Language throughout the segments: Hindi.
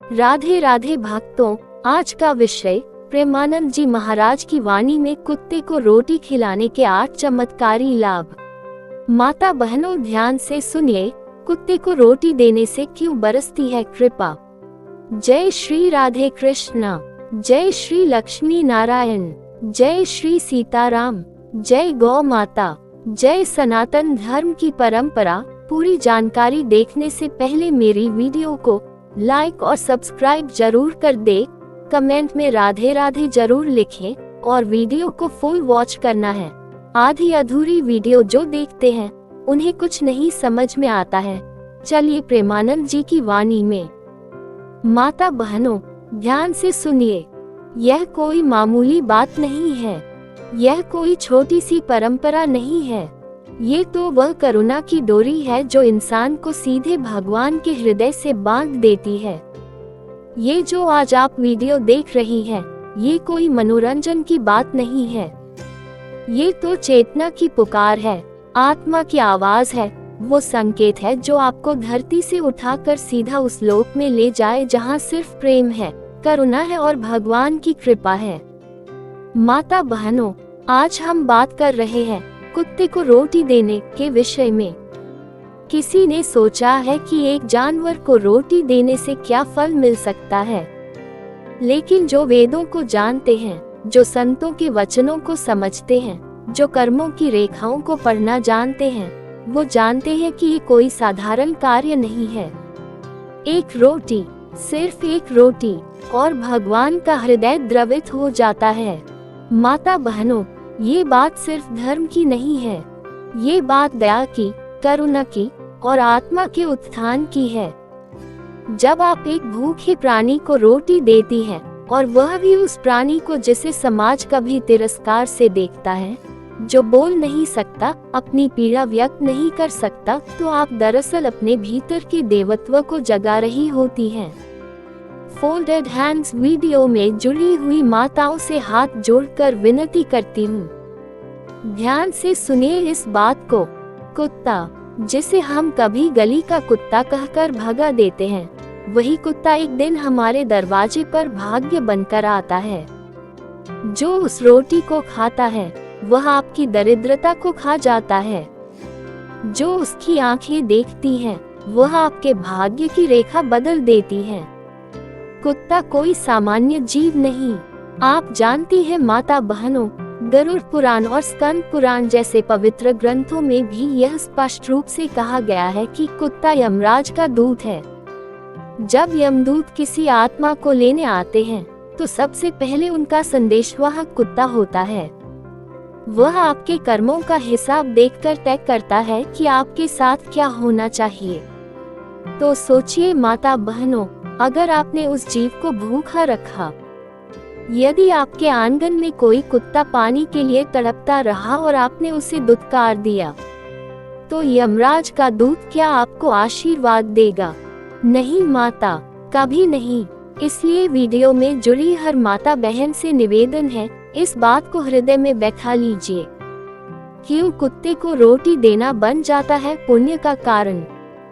राधे राधे भक्तों, आज का विषय प्रेमानंद जी महाराज की वाणी में कुत्ते को रोटी खिलाने के 8 चमत्कारी लाभ। माता बहनों ध्यान से सुनिए, कुत्ते को रोटी देने से क्यों बरसती है कृपा। जय श्री राधे कृष्णा, जय श्री लक्ष्मी नारायण, जय श्री सीताराम, जय गौ माता, जय सनातन धर्म की परंपरा। पूरी जानकारी देखने से पहले मेरी वीडियो को लाइक और सब्सक्राइब जरूर कर दे। कमेंट में राधे राधे जरूर लिखें और वीडियो को फुल वॉच करना है। आधी अधूरी वीडियो जो देखते हैं उन्हें कुछ नहीं समझ में आता है। चलिए प्रेमानंद जी की वाणी में। माता बहनों ध्यान से सुनिए, यह कोई मामूली बात नहीं है, यह कोई छोटी सी परंपरा नहीं है। ये तो वह करुणा की डोरी है जो इंसान को सीधे भगवान के हृदय से बांध देती है। ये जो आज आप वीडियो देख रही हैं, ये कोई मनोरंजन की बात नहीं है। ये तो चेतना की पुकार है, आत्मा की आवाज है। वो संकेत है जो आपको धरती से उठाकर सीधा उस लोक में ले जाए जहाँ सिर्फ प्रेम है, करुणा है और भगवान की कृपा है। माता बहनों, आज हम बात कर रहे हैं कुत्ते को रोटी देने के विषय में। किसी ने सोचा है कि एक जानवर को रोटी देने से क्या फल मिल सकता है, लेकिन जो वेदों को जानते हैं, जो संतों के वचनों को समझते हैं, जो कर्मों की रेखाओं को पढ़ना जानते हैं, वो जानते हैं कि ये कोई साधारण कार्य नहीं है। एक रोटी, सिर्फ एक रोटी, और भगवान का हृदय द्रवित हो जाता है। माता बहनों, ये बात सिर्फ धर्म की नहीं है, ये बात दया की, करुणा की और आत्मा के उत्थान की है। जब आप एक भूखे प्राणी को रोटी देती हैं और वह भी उस प्राणी को जिसे समाज कभी तिरस्कार से देखता है, जो बोल नहीं सकता, अपनी पीड़ा व्यक्त नहीं कर सकता, तो आप दरअसल अपने भीतर के देवत्व को जगा रही होती हैं। फोल्डेड हैंड्स वीडियो में जुड़ी हुई माताओं से हाथ जोड़कर विनती करती हूँ, ध्यान से सुनिए इस बात को। कुत्ता, जिसे हम कभी गली का कुत्ता कहकर भगा देते हैं, वही कुत्ता एक दिन हमारे दरवाजे पर भाग्य बनकर आता है। जो उस रोटी को खाता है वह आपकी दरिद्रता को खा जाता है। जो उसकी आंखें देखती हैं वह आपके भाग्य की रेखा बदल देती हैं। कुत्ता कोई सामान्य जीव नहीं। आप जानती हैं माता बहनों, गरुड़ पुराण और स्कंद पुराण जैसे पवित्र ग्रंथों में भी यह स्पष्ट रूप से कहा गया है कि कुत्ता यमराज का दूत है। जब यमदूत किसी आत्मा को लेने आते हैं तो सबसे पहले उनका संदेशवाहक कुत्ता होता है। वह आपके कर्मों का हिसाब देखकर तय करता है कि आपके साथ क्या होना चाहिए। तो सोचिए माता बहनों, अगर आपने उस जीव को भूखा रखा, यदि आपके आंगन में कोई कुत्ता पानी के लिए तड़पता रहा और आपने उसे दुत्कार दिया, तो यमराज का दूत क्या आपको आशीर्वाद देगा? नहीं माता, कभी नहीं। इसलिए वीडियो में जुड़ी हर माता बहन से निवेदन है, इस बात को हृदय में बैठा लीजिए। क्यों कुत्ते को रोटी देना बन जाता है पुण्य का कारण।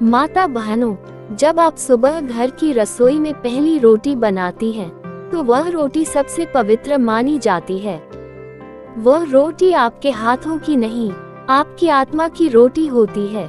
माता बहनों, जब आप सुबह घर की रसोई में पहली रोटी बनाती हैं, तो वह रोटी सबसे पवित्र मानी जाती है। वह रोटी आपके हाथों की नहीं, आपकी आत्मा की रोटी होती है।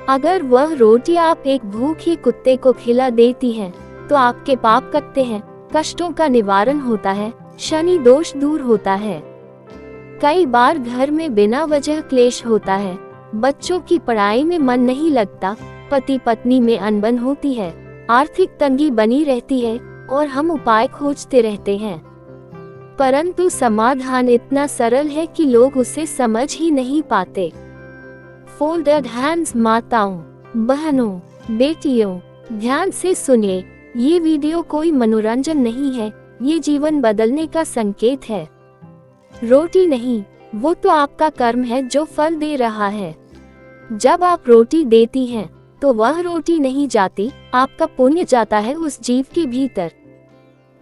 अगर वह रोटी आप एक भूखे कुत्ते को खिला देती हैं, तो आपके पाप कटते हैं, कष्टों का निवारण होता है, शनि दोष दूर होता है। कई बार घर में बिना वजह क्लेश होता है, बच्चों की पढ़ाई में मन नहीं लगता, पति पत्नी में अनबन होती है, आर्थिक तंगी बनी रहती है और हम उपाय खोजते रहते हैं, परंतु समाधान इतना सरल है कि लोग उसे समझ ही नहीं पाते। फोल्डेड हैंड्स माताओं, बहनों, बेटियों, ध्यान से सुनिए, ये वीडियो कोई मनोरंजन नहीं है, ये जीवन बदलने का संकेत है। रोटी नहीं, वो तो आपका कर्म है जो फल दे रहा है। जब आप रोटी देती हैं तो वह रोटी नहीं जाती, आपका पुण्य जाता है उस जीव के भीतर।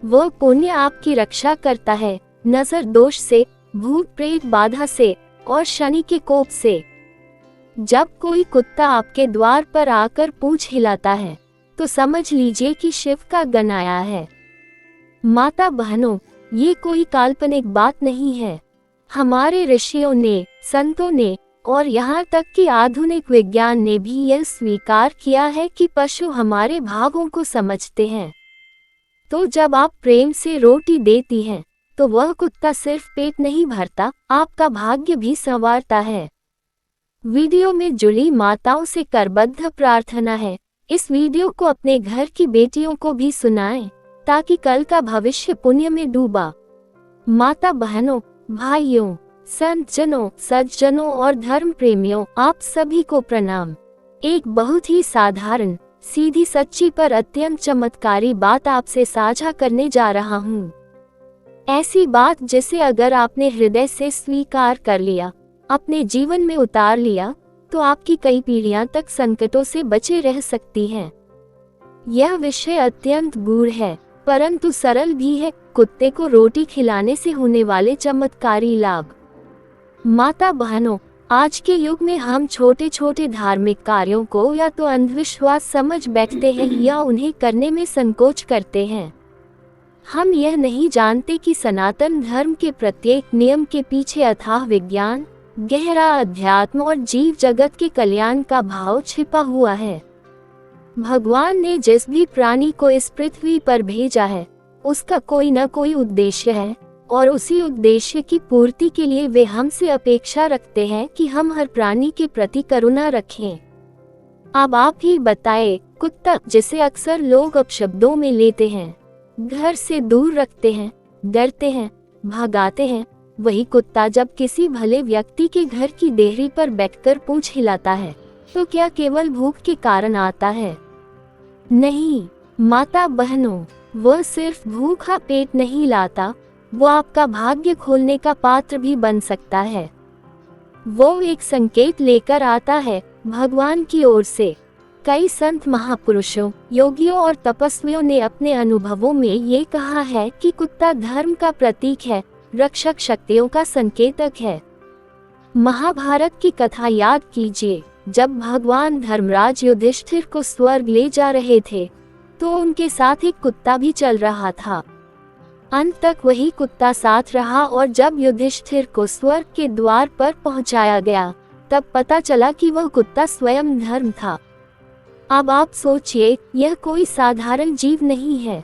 वह पुण्य आपकी रक्षा करता है नजर दोष से, भूत प्रेत बाधा से और शनि के कोप से। जब कोई कुत्ता आपके द्वार पर आकर पूंछ हिलाता है, तो समझ लीजिए कि शिव का गण आया है। माता बहनों, ये कोई काल्पनिक बात नहीं है। हमारे ऋषियों ने, संतों ने और यहाँ तक कि आधुनिक विज्ञान ने भी यह स्वीकार किया है कि पशु हमारे भावों को समझते हैं। तो जब आप प्रेम से रोटी देती हैं, तो वह कुत्ता सिर्फ पेट नहीं भरता, आपका भाग्य भी संवारता है। वीडियो में जुड़ी माताओं से करबद्ध प्रार्थना है, इस वीडियो को अपने घर की बेटियों को भी सुनाएं, ताकि कल का भविष्य पुण्य में डूबा। माता बहनों, भाइयों, संत जनों, सज्जनों और धर्म प्रेमियों, आप सभी को प्रणाम। एक बहुत ही साधारण, सीधी सच्ची पर अत्यंत चमत्कारी बात आपसे साझा करने जा रहा हूँ। ऐसी बात जिसे अगर आपने हृदय से स्वीकार कर लिया, अपने जीवन में उतार लिया, तो आपकी कई पीढ़ियां तक संकटों से बचे रह सकती हैं। यह विषय अत्यंत गूढ़ है, परंतु सरल भी है। कुत्ते को रोटी खिलाने से होने वाले चमत्कारी लाभ। माता बहनों, आज के युग में हम छोटे छोटे धार्मिक कार्यों को या तो अंधविश्वास समझ बैठते हैं या उन्हें करने में संकोच करते हैं। हम यह नहीं जानते कि सनातन धर्म के प्रत्येक नियम के पीछे अथाह विज्ञान, गहरा अध्यात्म और जीव जगत के कल्याण का भाव छिपा हुआ है। भगवान ने जिस भी प्राणी को इस पृथ्वी पर भेजा है, उसका कोई न कोई उद्देश्य है, और उसी उद्देश्य की पूर्ति के लिए वे हमसे अपेक्षा रखते हैं कि हम हर प्राणी के प्रति करुणा रखें। अब आप ही बताएं, कुत्ता जिसे अक्सर लोग अपशब्दों में लेते हैं, घर से दूर रखते हैं, डरते हैं, भगाते हैं, वही कुत्ता जब किसी भले व्यक्ति के घर की देहरी पर बैठकर पूंछ हिलाता है, तो क्या केवल भूख के कारण आता है? नहीं माता बहनों, वह सिर्फ भूखा पेट नहीं लाता, वो आपका भाग्य खोलने का पात्र भी बन सकता है। वो एक संकेत लेकर आता है भगवान की ओर से। कई संत महापुरुषों, योगियों और तपस्वियों ने अपने अनुभवों में ये कहा है कि कुत्ता धर्म का प्रतीक है, रक्षक शक्तियों का संकेतक है। महाभारत की कथा याद कीजिए, जब भगवान धर्मराज युधिष्ठिर को स्वर्ग ले जा रहे थे, तो उनके साथ एक कुत्ता भी चल रहा था। अंत तक वही कुत्ता साथ रहा और जब युधिष्ठिर को स्वर्ग के द्वार पर पहुंचाया गया, तब पता चला कि वह कुत्ता स्वयं धर्म था। अब आप सोचिए, यह कोई साधारण जीव नहीं है।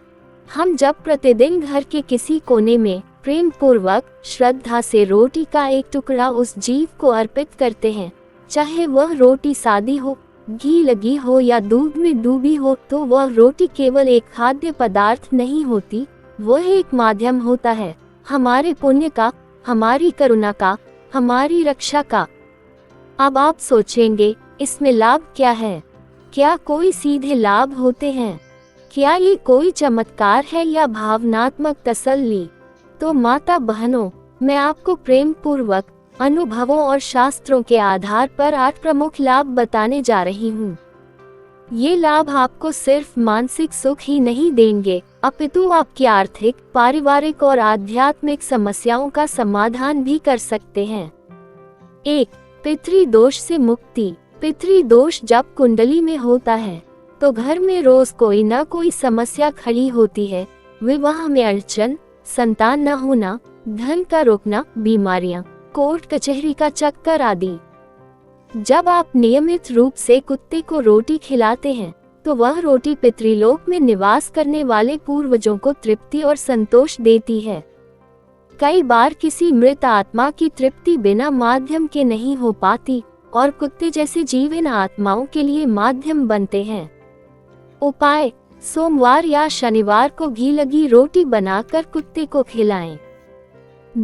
हम जब प्रतिदिन घर के किसी कोने में प्रेम पूर्वक श्रद्धा से रोटी का एक टुकड़ा उस जीव को अर्पित करते हैं, चाहे वह रोटी सादी हो, घी लगी हो या दूध में डूबी हो, तो वह रोटी केवल एक खाद्य पदार्थ नहीं होती, वह एक माध्यम होता है हमारे पुण्य का, हमारी करुणा का, हमारी रक्षा का। अब आप सोचेंगे, इसमें लाभ क्या है? क्या कोई सीधे लाभ होते हैं? क्या ये कोई चमत्कार है या भावनात्मक तसल्ली? तो माता बहनों, मैं आपको प्रेम पूर्वक अनुभवों और शास्त्रों के आधार पर 8 प्रमुख लाभ बताने जा रही हूँ। ये लाभ आपको सिर्फ मानसिक सुख ही नहीं देंगे, अपितु आपकी आर्थिक, पारिवारिक और आध्यात्मिक समस्याओं का समाधान भी कर सकते हैं। 1. पितृदोष से मुक्ति। पितृदोष जब कुंडली में होता है, तो घर में रोज कोई न कोई समस्या खड़ी होती है। विवाह में अड़चन, संतान न होना, धन का रुकना, बीमारियां, कोर्ट कचहरी का चक्कर आदि। जब आप नियमित रूप से कुत्ते को रोटी खिलाते हैं, तो वह रोटी पितृलोक में निवास करने वाले पूर्वजों को तृप्ति और संतोष देती है। कई बार किसी मृत आत्मा की तृप्ति बिना माध्यम के नहीं हो पाती, और कुत्ते जैसे जीव इन आत्माओं के लिए माध्यम बनते हैं। उपाय: सोमवार या शनिवार को घी लगी रोटी बनाकर कुत्ते को खिलाएं।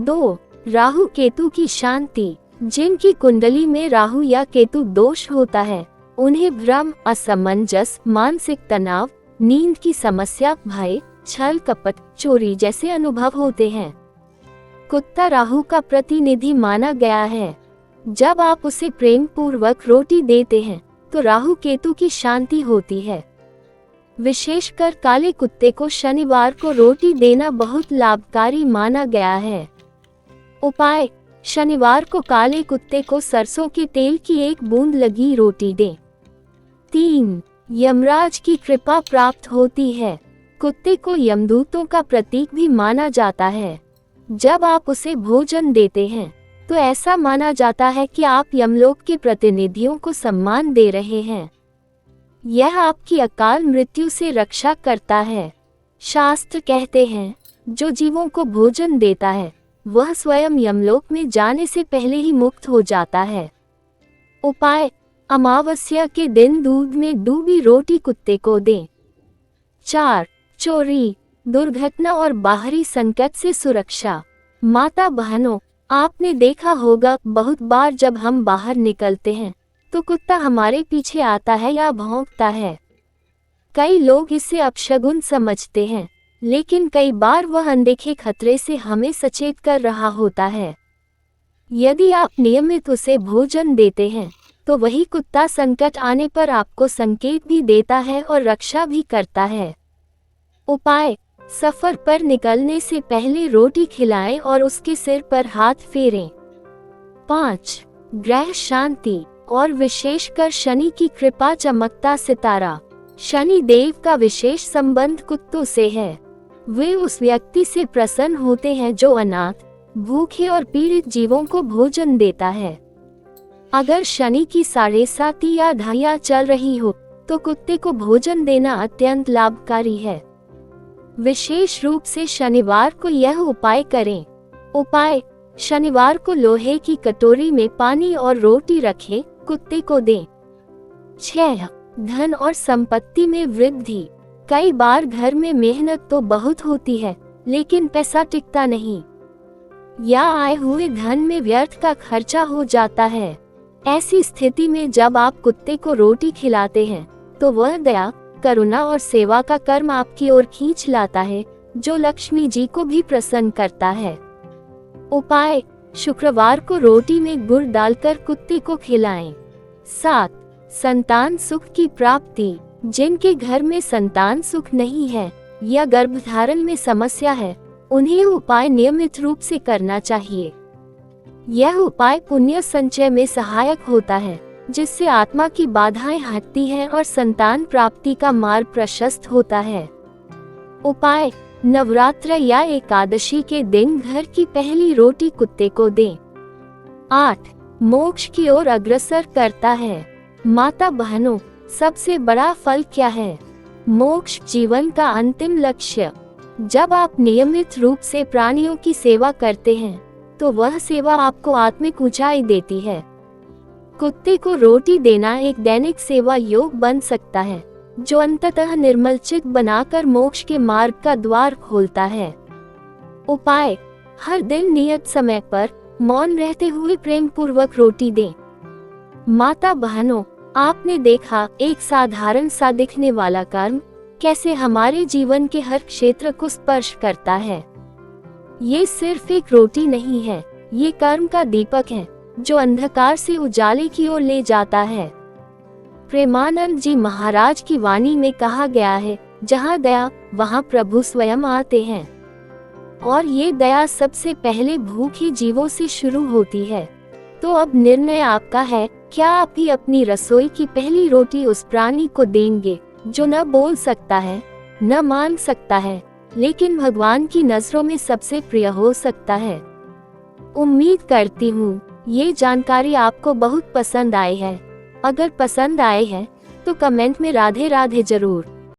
2. राहु केतु की शांति। जिनकी कुंडली में राहु या केतु दोष होता है, उन्हें भ्रम, असमंजस, मानसिक तनाव, नींद की समस्या, भय, छल कपट, चोरी जैसे अनुभव होते हैं। कुत्ता राहु का प्रतिनिधि माना गया है। जब आप उसे प्रेम पूर्वक रोटी देते हैं, तो राहु केतु की शांति होती है। विशेषकर काले कुत्ते को शनिवार को रोटी देना बहुत लाभकारी माना गया है। उपाय: शनिवार को काले कुत्ते को सरसों के तेल की 1 बूंद लगी रोटी दें। 3. यमराज की कृपा प्राप्त होती है। कुत्ते को यमदूतों का प्रतीक भी माना जाता है। जब आप उसे भोजन देते हैं तो ऐसा माना जाता है कि आप यमलोक के प्रतिनिधियों को सम्मान दे रहे हैं। यह आपकी अकाल मृत्यु से रक्षा करता है। शास्त्र कहते हैं, जो जीवों को भोजन देता है वह स्वयं यमलोक में जाने से पहले ही मुक्त हो जाता है। उपाय: अमावस्या के दिन दूध में डूबी रोटी कुत्ते को दें। 4. चोरी, दुर्घटना और बाहरी संकट से सुरक्षा। माता बहनों, आपने देखा होगा बहुत बार जब हम बाहर निकलते हैं तो कुत्ता हमारे पीछे आता है या भौंकता है। कई लोग इसे अपशगुन समझते हैं, लेकिन कई बार वह अनदेखे खतरे से हमें सचेत कर रहा होता है। यदि आप नियमित उसे भोजन देते हैं तो वही कुत्ता संकट आने पर आपको संकेत भी देता है और रक्षा भी करता है। उपाय: सफर पर निकलने से पहले रोटी खिलाएं और उसके सिर पर हाथ फेरें। 5. ग्रह शांति और विशेषकर शनि की कृपा चमकता सितारा। शनि देव का विशेष संबंध कुत्तों से है। वे उस व्यक्ति से प्रसन्न होते हैं जो अनाथ, भूखे और पीड़ित जीवों को भोजन देता है। अगर शनि की 7.5 या ढाइया चल रही हो तो कुत्ते को भोजन देना अत्यंत लाभकारी है। विशेष रूप से शनिवार को यह उपाय करें। उपाय: शनिवार को लोहे की कटोरी में पानी और रोटी रखें, कुत्ते को दें। 6. धन और संपत्ति में वृद्धि। कई बार घर में मेहनत तो बहुत होती है लेकिन पैसा टिकता नहीं, या आए हुए धन में व्यर्थ का खर्चा हो जाता है। ऐसी स्थिति में जब आप कुत्ते को रोटी खिलाते हैं तो वह दया, करुणा और सेवा का कर्म आपकी ओर खींच लाता है, जो लक्ष्मी जी को भी प्रसन्न करता है। उपाय: शुक्रवार को रोटी में गुड़ डालकर कुत्ते को खिलाएं। 7. संतान सुख की प्राप्ति। जिनके घर में संतान सुख नहीं है या गर्भधारण में समस्या है, उन्हें उपाय नियमित रूप से करना चाहिए। यह उपाय पुण्य संचय में सहायक होता है, जिससे आत्मा की बाधाएं हटती हैं और संतान प्राप्ति का मार्ग प्रशस्त होता है। उपाय: नवरात्र या एकादशी के दिन घर की पहली रोटी कुत्ते को दें। 8. मोक्ष की ओर अग्रसर करता है। माता बहनों, सबसे बड़ा फल क्या है? मोक्ष, जीवन का अंतिम लक्ष्य। जब आप नियमित रूप से प्राणियों की सेवा करते हैं तो वह सेवा आपको आत्मिक ऊंचाई देती है। कुत्ते को रोटी देना एक दैनिक सेवा योग बन सकता है, जो अंततः निर्मल चित्त बनाकर मोक्ष के मार्ग का द्वार खोलता है। उपाय: हर दिन नियत समय पर मौन रहते हुए प्रेम पूर्वक रोटी दें। माता बहनों, आपने देखा एक साधारण सा दिखने वाला कर्म कैसे हमारे जीवन के हर क्षेत्र को स्पर्श करता है। ये सिर्फ एक रोटी नहीं है, ये कर्म का दीपक है जो अंधकार से उजाले की ओर ले जाता है। प्रेमानंद जी महाराज की वाणी में कहा गया है, जहाँ दया वहाँ प्रभु स्वयं आते हैं। और ये दया सबसे पहले भूखे जीवों से शुरू होती है। तो अब निर्णय आपका है, क्या आप ही अपनी रसोई की पहली रोटी उस प्राणी को देंगे जो न बोल सकता है, न मान सकता है, लेकिन भगवान की नजरों में सबसे प्रिय हो सकता है। उम्मीद करती हूँ ये जानकारी आपको बहुत पसंद आई है। अगर पसंद आए है तो कमेंट में राधे राधे जरूर